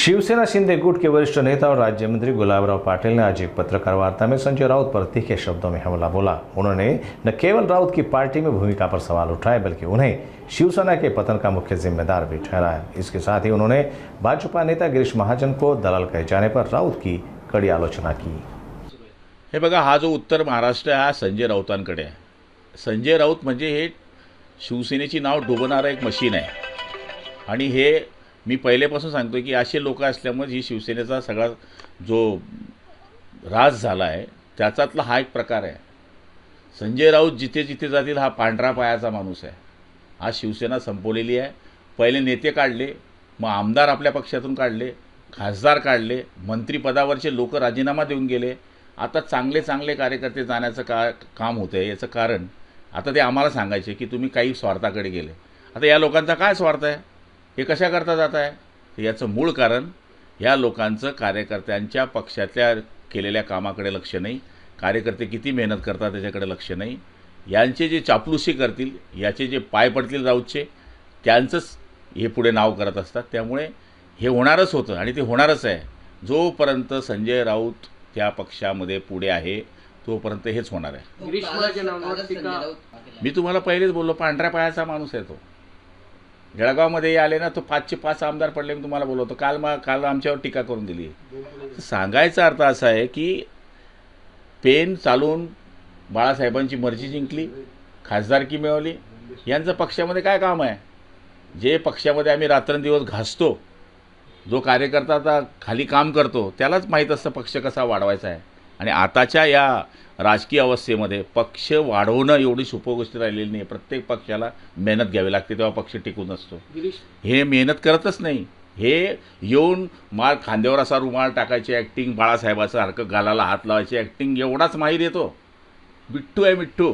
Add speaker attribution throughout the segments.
Speaker 1: शिवसेना शिंदे गुट के वरिष्ठ नेता और राज्य मंत्री गुलाबराव पाटिल ने आज एक पत्रकार वार्ता में संजय राउत पर तीखे शब्दों में हमला बोला। उन्होंने न केवल राउत की पार्टी में भूमिका पर सवाल उठाए बल्कि उन्हें शिवसेना के पतन का मुख्य जिम्मेदार भी ठहराया। इसके साथ ही उन्होंने भाजपा नेता गिरीश महाजन को दलाल कहे जाने पर राउत की कड़ी आलोचना की।
Speaker 2: हे बघा, हा जो उत्तर महाराष्ट्र आहे हा संजय राऊतांकडे आहे। संजय राऊत म्हणजे हे शिवसेनेची नाव डुबवणारं एक मशीन आहे आणि हे मी पहिलेपासून सांगतो की असे लोक असल्यामुळे ही शिवसेनेचा सगळा जो राज झाला आहे त्याच्यातला हा एक प्रकार आहे। संजय राऊत जिथे जिथे जातील हा पांढरा पायाचा माणूस आहे। हा शिवसेना संपवलेली आहे। पहिले नेते काढले, मग आमदार आपल्या पक्षातून काढले, खासदार काढले, मंत्रिपदावरचे लोक राजीनामा देऊन गेले। आता चांगले चांगले कार्यकर्ते जाण्याचं काम होतंय। याचं कारण आता ते आम्हाला सांगायचे की तुम्ही काही स्वार्थाकडे गेले। आता या लोकांचा काय स्वार्थ आहे, हे कशा करता जात आहे? तर याचं मूळ कारण या लोकांचं कार्यकर्त्यांच्या पक्षातल्या केलेल्या कामाकडे लक्ष नाही, कार्यकर्ते किती मेहनत करतात त्याच्याकडे लक्ष नाही। यांचे जे चापलुसी करतील, याचे जे पाय पडतील राऊतचे, त्यांचंच हे पुढे नाव करत असतात। त्यामुळे हे होणारच होतं आणि ते होणारच आहे। जोपर्यंत संजय राऊत त्या पक्षामध्ये पुढे आहे तोपर्यंत हेच होणार आहे। मी तुम्हाला पहिलेच बोललो, पांढऱ्या पायाचा माणूस आहे तो। जळगावमध्ये आले ना तो 5चे 5 आमदार पडले, मी तुम्हाला बोलवतो। काल आमच्यावर टीका करून दिली। सांगायचा अर्थ असा आहे की पेन चालून बाळासाहेबांची मर्जी जिंकली, खासदारकी मिळवली, यांचं पक्षामध्ये काय काम आहे? जे पक्षामध्ये आम्ही रात्रंदिवस घासतो, जो कार्यकर्ता आता खाली काम करतो त्यालाच माहीत असतं पक्ष कसा वाढवायचा आहे। आणि आताच्या या राजकीय अवस्थेमध्ये पक्ष वाढवणं एवढी सोपी गोष्ट राहिलेली नाही। प्रत्येक पक्षाला मेहनत घ्यावी लागते, तेव्हा पक्ष टिकून असतो। हे मेहनत करतच नाही। हे येऊन माळ खांद्यावर असा रुमाल टाकायची ॲक्टिंग, बाळासाहेबाचं सारखं गालाला हात लावायची ॲक्टिंग एवढाच माहीर येतो। बिट्टू आहे मिट्टू।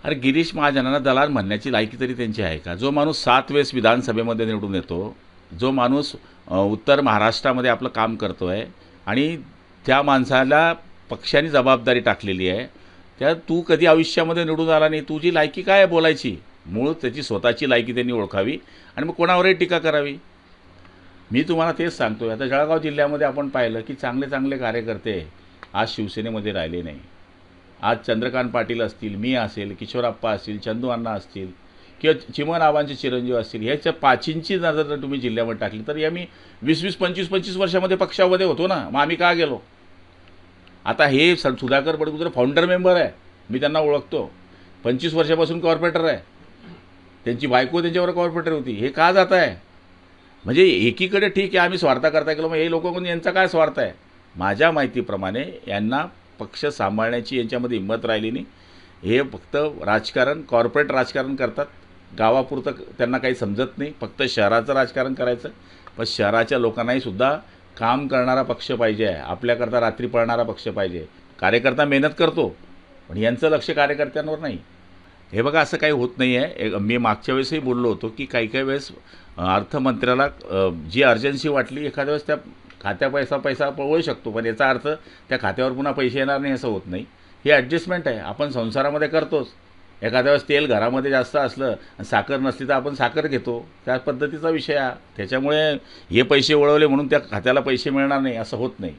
Speaker 2: अरे गिरीश महाजनांना दलाल म्हणण्याची लायकी तरी त्यांची आहे का? जो माणूस 7 वेळेस विधानसभेमध्ये निवडून येतो, जो माणूस उत्तर महाराष्ट्रामध्ये आपलं काम करतो आहे आणि त्या माणसाला पक्षाने जबाबदारी टाकलेली आहे, त्या तू कधी आयुष्यामध्ये निवडून आला नाही, तुझी लायकी काय आहे बोलायची? मूळ त्याची स्वतःची लायकी त्यांनी ओळखावी आणि मग कोणावरही टीका करावी। मी तुम्हाला तेच सांगतो। आता जळगाव जिल्ह्यामध्ये आपण पाहिलं की चांगले चांगले कार्यकर्ते आज शिवसेनेमध्ये राहिले नाही। आज चंद्रकांत पाटील असतील, मी असेल, किशोरप्पा असतील, चंदू अण्णा असतील किंवा चिमण आबांचे चिरंजीव असतील, ह्याच्या पाचींची नजर जर तुम्ही जिल्ह्यामध्ये टाकली तर आम्ही 20-20, 25-25 वर्षामध्ये पक्षामध्ये होतो ना, मग आम्ही का गेलो? आता हे सुधाकर बडगुजर फाउंडर मेंबर आहे, मी त्यांना ओळखतो, 25 वर्षापासून कॉर्पोरेटर आहे, त्यांची बायको त्यांच्यावर कॉर्पोरेटर होती। हे का जात आहे? म्हणजे एकीकडे ठीक आहे आम्ही स्वार्थाकरता गेलो, मग हे लोक कोण, यांचा काय स्वार्थ आहे? माझ्या माहितीप्रमाणे यांना पक्ष सांभाळण्याची यांच्यामध्ये हिंमत राहिली नाही। हे फक्त राजकारण, कॉर्पोरेट राजकारण करतात। गावापुरतं त्यांना काही समजत नाही, फक्त शहराचं राजकारण करायचं। पण शहराच्या लोकांनाही सुद्धा काम करणारा पक्ष पाहिजे आहे, आपल्याकरता रात्री पळणारा पक्ष पाहिजे। कार्यकर्ता मेहनत करतो पण यांचं लक्ष कार्यकर्त्यांवर नाही। हे बघा, असं काही होत नाही आहे। मी मागच्या वेळेसही बोललो होतो की काही वेळेस अर्थमंत्र्याला जी अर्जन्सी वाटली, एखाद्या वेळेस त्या खात्या पैसा पळवू शकतो, पण याचा अर्थ त्या खात्यावर पुन्हा पैसे येणार नाही असं होत नाही। हे ॲडजस्टमेंट आहे, आपण संसारामध्ये करतोच। एखाद्या वेळेस तेल घरामध्ये जास्त असलं आणि साखर नसली तर आपण साखर घेतो, त्या पद्धतीचा विषय आहे। त्याच्यामुळे हे पैसे वळवले म्हणून त्या खात्याला पैसे मिळणार नाही असं होत नाही।